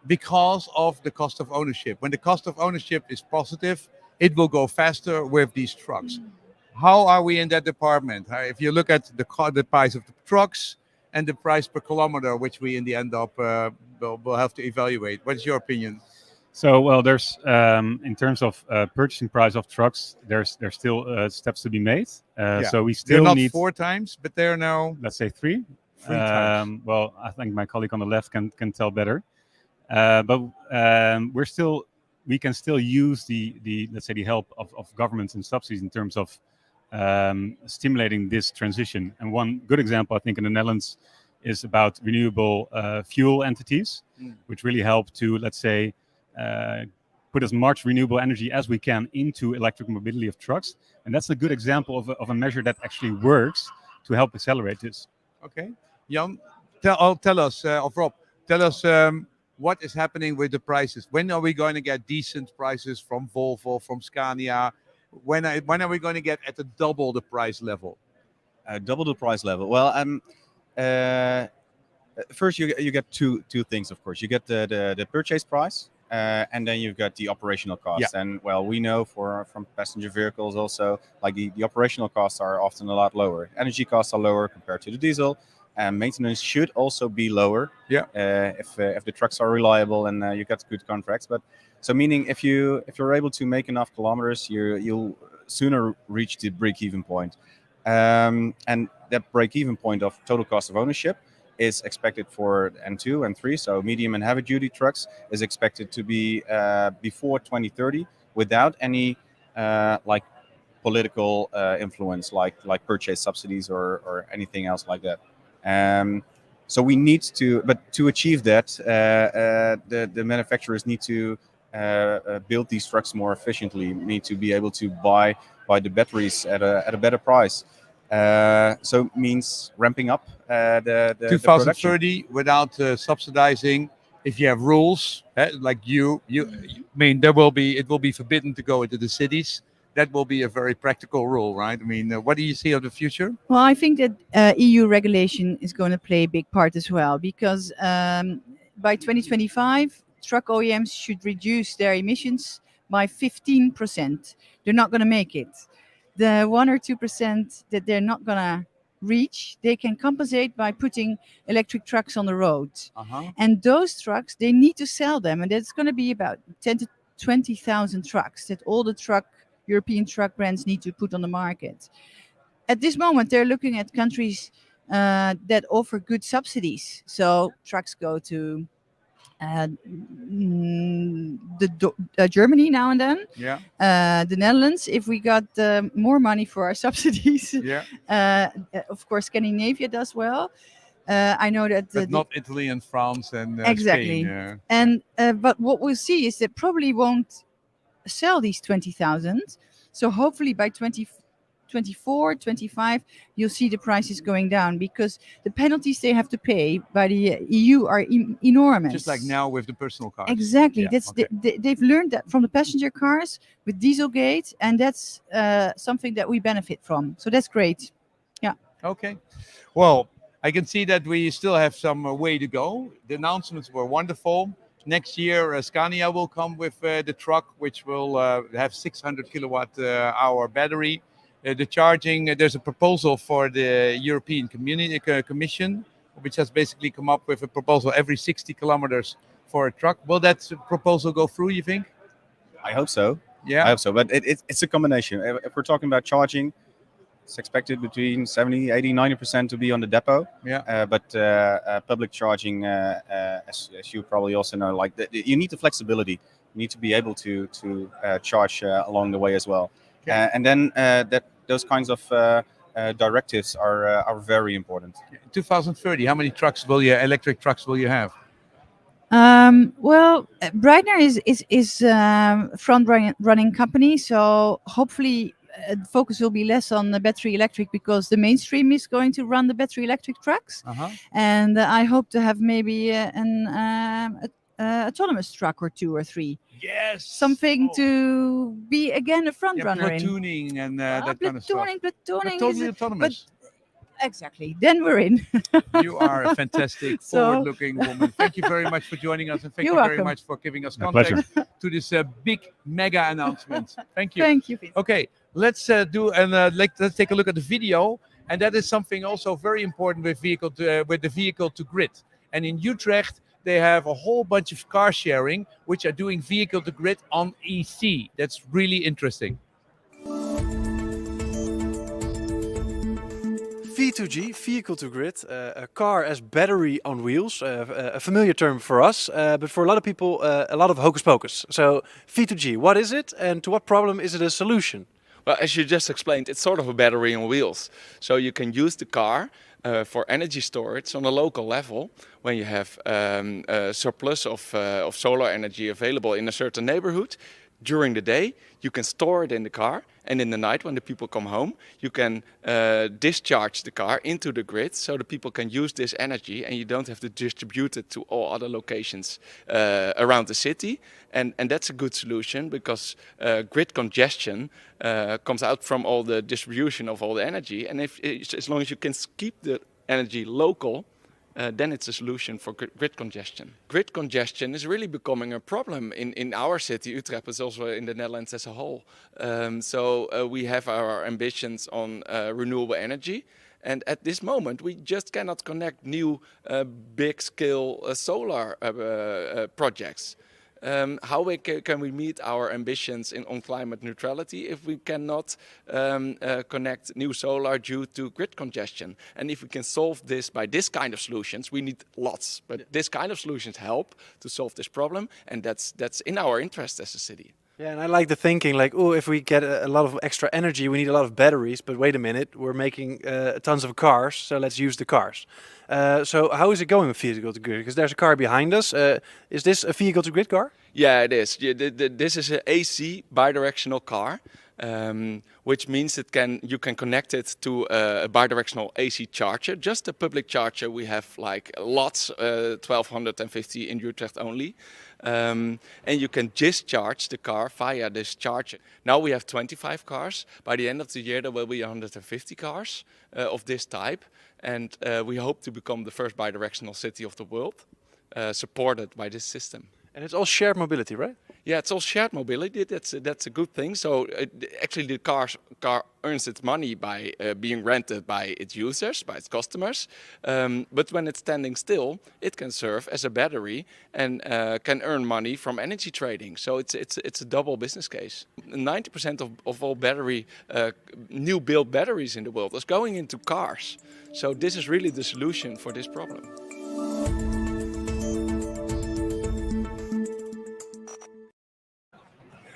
because of the cost of ownership. When the cost of ownership is positive, it will go faster with these trucks. How are we in that department? If you look at the price of the trucks and the price per kilometer, which we in the end up will have to evaluate. What is your opinion? So, well, there's in terms of purchasing price of trucks, there's still steps to be made. So we still they're not need 4 times, but they're now, let's say 3. 3 times. Well, I think my colleague on the left can tell better. But we can still use the let's say the help of governments and subsidies in terms of stimulating this transition. And one good example, I think, in the Netherlands is about renewable fuel entities, which really help to, let's say, put as much renewable energy as we can into electric mobility of trucks. And that's a good example of a measure that actually works to help accelerate this. Okay. Jan, tell us, Rob, tell us what is happening with the prices. When are we going to get decent prices from Volvo, from Scania? When are we going to get at double the price level? Double the price level. Well, first you get two things, of course. You get the purchase price, and then you've got the operational costs. Yeah. And well, we know from passenger vehicles also, like the operational costs are often a lot lower. Energy costs are lower compared to the diesel, and maintenance should also be lower. Yeah. If the trucks are reliable and you get good contracts. But so meaning if you're able to make enough kilometers, you'll sooner reach the break-even point. And that break-even point of total cost of ownership is expected for N2 and 3, so medium and heavy duty trucks, is expected to be before 2030 without any like political influence, like purchase subsidies or anything else like that. So we need to, but to achieve that, the manufacturers need to build these trucks more efficiently, need to be able to buy the batteries at a better price. So means ramping up the 2030 without subsidizing. If you have rules, like I mean, it will be forbidden to go into the cities. That will be a very practical rule, right? I mean, what do you see of the future? Well, I think that EU regulation is going to play a big part as well, because by 2025, truck OEMs should reduce their emissions by 15%. They're not going to make it. The 1 or 2% that they're not going to reach, they can compensate by putting electric trucks on the road. And those trucks, they need to sell them. And that's going to be about 10 to 20,000 trucks that all the European truck brands need to put on the market. At this moment, they're looking at countries that offer good subsidies. So trucks go to Germany now and then. Yeah. The Netherlands, if we got more money for our subsidies. Yeah. Of course, Scandinavia does well. I know that. But not Italy and France and exactly. Spain. And but what we'll see is that probably won't sell these 20,000. So hopefully by 2024, 25, you'll see the prices going down, because the penalties they have to pay by the EU are enormous. Just like now with the personal cars. Exactly. Yeah, That's okay. they've learned that from the passenger cars with Dieselgate, and that's something that we benefit from. So that's great. Yeah. Okay. Well, I can see that we still have some way to go. The announcements were wonderful. Next year, Scania will come with the truck, which will have 600 kilowatt hour battery. The charging, there's a proposal for the European Commission, which has basically come up with a proposal every 60 kilometers for a truck. Will that proposal go through, you think? I hope so. Yeah. I hope so. But it's a combination. If we're talking about charging, it's expected between 70, 80, 90% to be on the depot. Yeah. But public charging, as you probably also know, like you need the flexibility. You need to be able to charge along the way as well. And then those kinds of directives are very important. 2030, how many electric trucks will you have? Well, Breitner is front running company, so hopefully the focus will be less on the battery electric, because the mainstream is going to run the battery electric trucks. And I hope to have maybe an autonomous truck or 2 or 3. Yes. Something to be again a front runner in. Platooning and that kind of stuff. Platooning Totally is autonomous. Exactly. Then we're in. You are a fantastic, forward-looking woman. Thank you very much for joining us, and thank you very much for giving us context to this big mega announcement. Thank you. Thank you. Okay, let's let's take a look at the video, and that is something also very important with the vehicle to grid. And in Utrecht, they have a whole bunch of car sharing, which are doing vehicle to grid on EC. That's really interesting. V2G, vehicle to grid, a car as battery on wheels, a familiar term for us, but for a lot of people, a lot of hocus pocus. So V2G, what is it and to what problem is it a solution? Well, as you just explained, it's sort of a battery on wheels. So you can use the car for energy storage on a local level when you have a surplus of solar energy available in a certain neighborhood. During the day, you can store it in the car, and in the night when the people come home, you can discharge the car into the grid so the people can use this energy and you don't have to distribute it to all other locations around the city. And that's a good solution because grid congestion comes out from all the distribution of all the energy. And as long as you can keep the energy local, then it's a solution for grid congestion. Grid congestion is really becoming a problem in our city, Utrecht, but also in the Netherlands as a whole. So we have our ambitions on renewable energy. And at this moment, we just cannot connect new big-scale solar projects. How can we meet our ambitions on climate neutrality if we cannot connect new solar due to grid congestion? And if we can solve this by this kind of solutions, we need lots, but this kind of solutions help to solve this problem, and that's in our interest as a city. Yeah, and I like the thinking like, oh, if we get a lot of extra energy, we need a lot of batteries, but wait a minute, we're making tons of cars, so let's use the cars. So how is it going with vehicle to grid? Because there's a car behind us. Is this a vehicle to grid car? Yeah, it is. This is an AC bidirectional car, which means you can connect it to a bidirectional AC charger. Just a public charger, we have like lots, 1250 in Utrecht only. And you can discharge the car via this charger. Now we have 25 cars. By the end of the year, there will be 150 cars of this type. And we hope to become the first bidirectional city of the world, supported by this system. And it's all shared mobility, right? Yeah, it's all shared mobility. That's a good thing. So actually the car earns its money by being rented by its users, by its customers. But when it's standing still, it can serve as a battery and can earn money from energy trading. So it's a double business case. 90% of all new built batteries in the world is going into cars. So this is really the solution for this problem.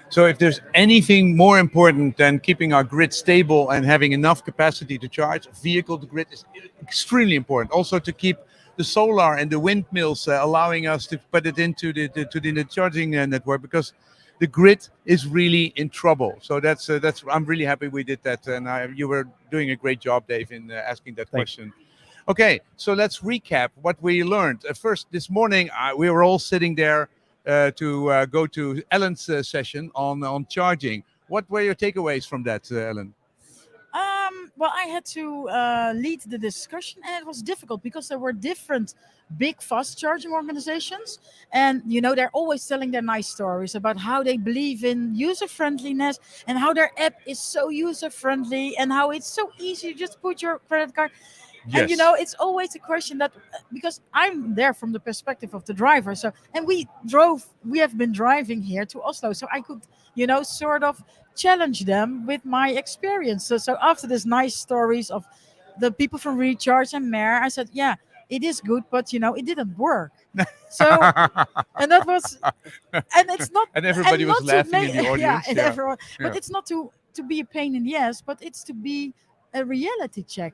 So if there's anything more important than keeping our grid stable and having enough capacity to charge, vehicle to grid is extremely important. Also to keep the solar and the windmills allowing us to put it into the charging network, because the grid is really in trouble. So that's I'm really happy we did that, and you were doing a great job, Dave, in asking that question. Okay, so let's recap what we learned. First, this morning we were all sitting there to go to Ellen's session on charging. What were your takeaways from that, Ellen? Well, I had to lead the discussion, and it was difficult because there were different big fast charging organizations, and they're always telling their nice stories about how they believe in user friendliness and how their app is so user friendly and how it's so easy to just put your credit card. Yes. And it's always a question that, because I'm there from the perspective of the driver. So, and we have been driving here to Oslo, so I could, sort of challenge them with my experience. So after this nice stories of the people from Recharge and Mare, I said, yeah, it is good, but it didn't work. So, and that was, and it's not, and everybody was laughing in the audience. Yeah, everyone, but it's not to be a pain in the ass, but it's to be a reality check.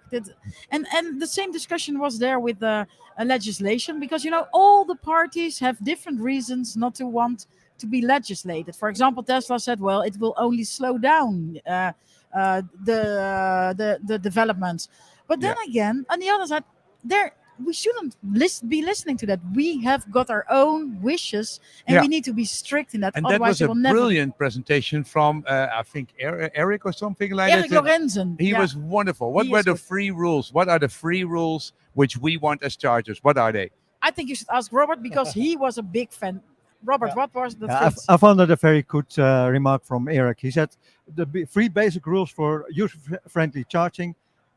And the same discussion was there with the legislation, because all the parties have different reasons not to want to be legislated. For example, Tesla said, well, it will only slow down the developments. But then again, on the other side, we shouldn't be listening to that. We have got our own wishes, and we need to be strict in that. And otherwise that was a brilliant presentation from, I think, Eric or something like that. Eric Lorenzen. He was wonderful. What were the free rules? What are the free rules which we want as chargers? What are they? I think you should ask Robert, because he was a big fan. Robert, what was the I found that a very good remark from Eric. He said the three basic rules for user-friendly charging.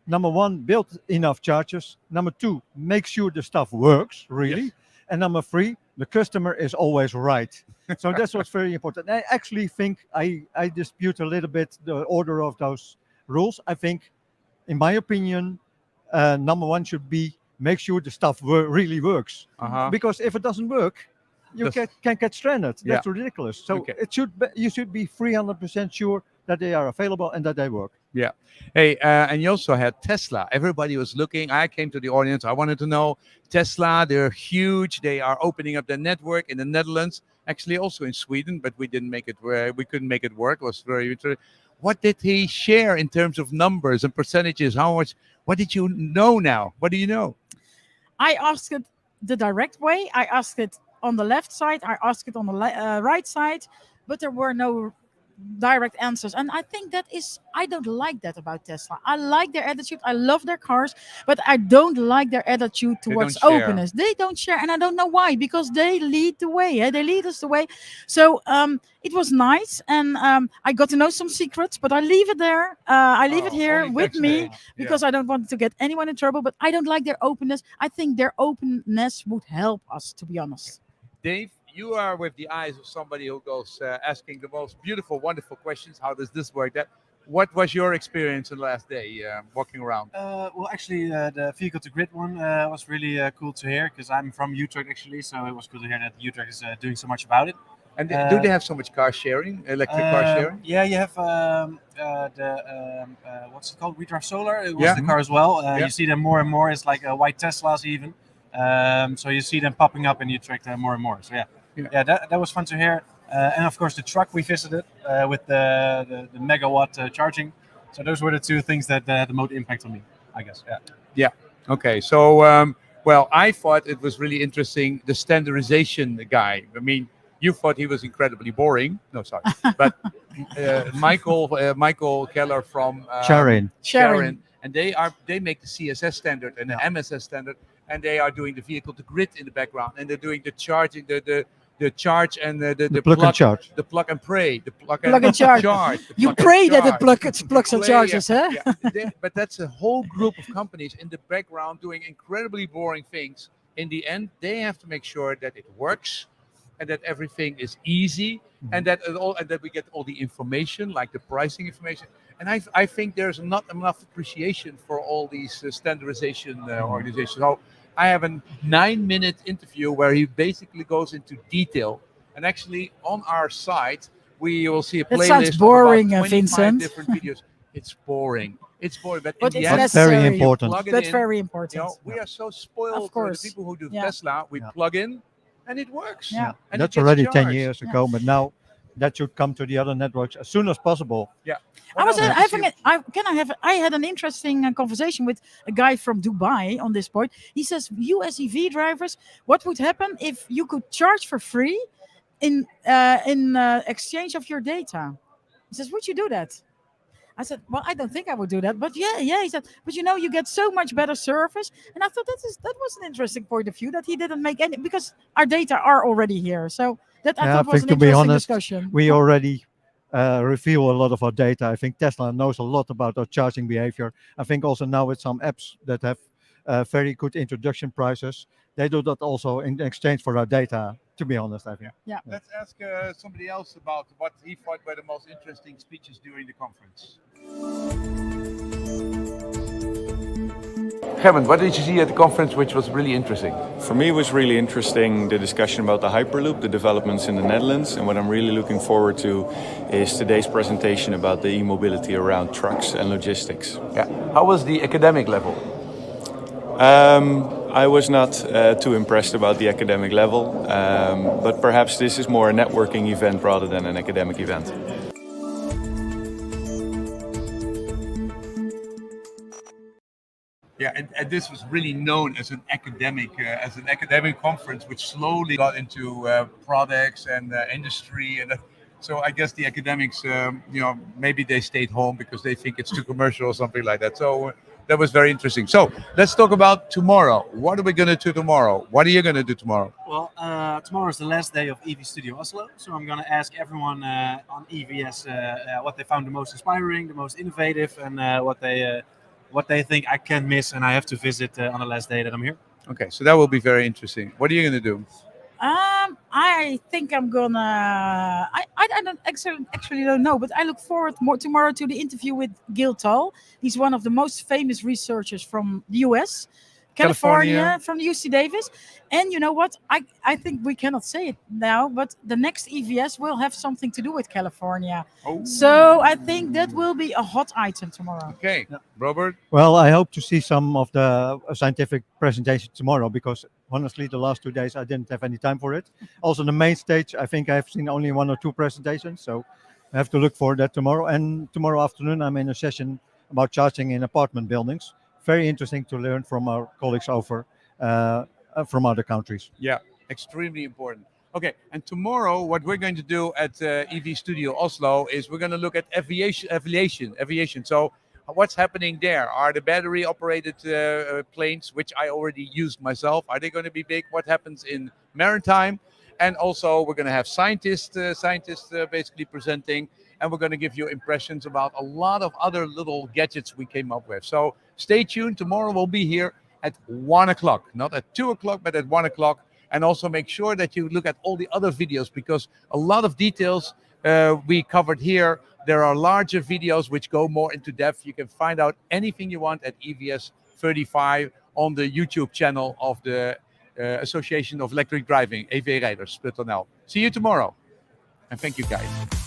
Number one, build enough chargers. Number two, make sure the stuff works, really. Yes. And number 3, the customer is always right. So that's what's very important. I actually think I dispute a little bit the order of those rules. I think, in my opinion, number 1 should be make sure the stuff really works. Because if it doesn't work, you can get stranded. That's ridiculous. So you should be 300% sure that they are available and that they work. Yeah. Hey, and you also had Tesla. Everybody was looking. I came to the audience. I wanted to know Tesla. They're huge. They are opening up their network in the Netherlands. Actually, also in Sweden, but we didn't make it. We couldn't make it work. It was very interesting. What did he share in terms of numbers and percentages? How much? What did you know now? What do you know? I asked it the direct way. I asked it on the left side. I asked it on the right side, but there were no direct answers. And I think I don't like that about Tesla. I like their attitude. I love their cars, but I don't like their attitude towards openness. They don't share. And I don't know why, because they lead the way. They lead us the way. So it was nice. And I got to know some secrets, but I leave it there. I leave it here with me because I don't want to get anyone in trouble, but I don't like their openness. I think their openness would help us, to be honest. Dave, you are with the eyes of somebody who goes asking the most beautiful, wonderful questions. How does this work? What was your experience in the last day walking around? Well, actually, the vehicle-to-grid one was really cool to hear, because I'm from Utrecht, actually, so it was cool to hear that Utrecht is doing so much about it. And do they have so much car sharing, electric car sharing? Yeah, you have what's it called? We Drive Solar. It was the car as well. You see them more and more. It's like white Teslas even. So you see them popping up in Utrecht more and more. So yeah, that was fun to hear. And of course the truck we visited with the megawatt charging. So those were the 2 things that had the most impact on me, I guess. Yeah. Okay. So well, I thought it was really interesting, the standardization guy. I mean, you thought he was incredibly boring. No, sorry, but Michael Keller from Sharon, and they make the CSS standard and the MSS standard. And they are doing the vehicle-to-grid in the background, and they're doing the charging, the charge and the plug and charge, the plug and pray, the plug and charge. You pray that it plugs and charges, huh? Yeah. But that's a whole group of companies in the background doing incredibly boring things. In the end, they have to make sure that it works, and that everything is easy, and that we get all the information, like the pricing information. And I think there's not enough appreciation for all these standardization organizations. So I have a 9-minute interview where he basically goes into detail. And actually, on our site, we will see a playlist. That sounds boring, of about 25 Vincent. different videos. It's boring. It's boring, but it's necessary. Very important. That's very important. You know, we are so spoiled. Of course. The people who do Tesla, we plug in, and it works. Yeah. And that's already 10 years ago, but now that should come to the other networks as soon as possible. Yeah. I had an interesting conversation with a guy from Dubai on this point. He says, you as EV drivers, what would happen if you could charge for free in exchange of your data? He says, would you do that? I said, well, I don't think I would do that. But yeah, he said, but you get so much better service. And I thought that was an interesting point of view, that he didn't make any, because our data are already here. So that I thought was an interesting discussion. We already reveal a lot of our data. I think Tesla knows a lot about our charging behavior. I think also now with some apps that have very good introduction prices, they do that also in exchange for our data, to be honest, I think. Yeah. Let's ask somebody else about what he thought were the most interesting speeches during the conference. Kevin, what did you see at the conference which was really interesting? For me, it was really interesting the discussion about the Hyperloop, the developments in the Netherlands, and what I'm really looking forward to is today's presentation about the e-mobility around trucks and logistics. Yeah. How was the academic level? I was not too impressed about the academic level, but perhaps this is more a networking event rather than an academic event. Yeah, and this was really known as an academic conference, which slowly got into products and industry, and so I guess the academics, maybe they stayed home because they think it's too commercial or something like that. So that was very interesting. So let's talk about tomorrow. What are we going to do tomorrow? What are you going to do tomorrow? Well, tomorrow is the last day of EV Studio Oslo, so I'm going to ask everyone on EVS what they found the most inspiring, the most innovative, and what they think I can't miss and I have to visit on the last day that I'm here. Okay, so that will be very interesting. What are you going to do? I think I'm gonna. I don't actually don't know, but I look forward more tomorrow to the interview with Gil Tull. He's one of the most famous researchers from the US, California, from the UC Davis. And you know what? I think we cannot say it now, but the next EVS will have something to do with California. Oh. So I think that will be a hot item tomorrow. Okay, Robert. Well, I hope to see some of the scientific presentation tomorrow because honestly, the last 2 days I didn't have any time for it. Also, the main stage, I think I've seen only 1 or 2 presentations, so I have to look for that tomorrow. And tomorrow afternoon, I'm in a session about charging in apartment buildings. Very interesting to learn from our colleagues over from other countries. Yeah, extremely important. Okay, and tomorrow what we're going to do at EV Studio Oslo is we're going to look at aviation. So what's happening there? Are the battery operated planes, which I already used myself, are they going to be big? What happens in maritime? And also we're going to have scientists basically presenting, and we're going to give you impressions about a lot of other little gadgets we came up with. So stay tuned. Tomorrow we'll be here at 1 o'clock, not at 2 o'clock, but at 1 o'clock. And also make sure that you look at all the other videos because a lot of details we covered here. There are larger videos which go more into depth. You can find out anything you want at EVS35 on the YouTube channel of the Association of Electric Driving, EV-rijders.nl. See you tomorrow. And thank you guys.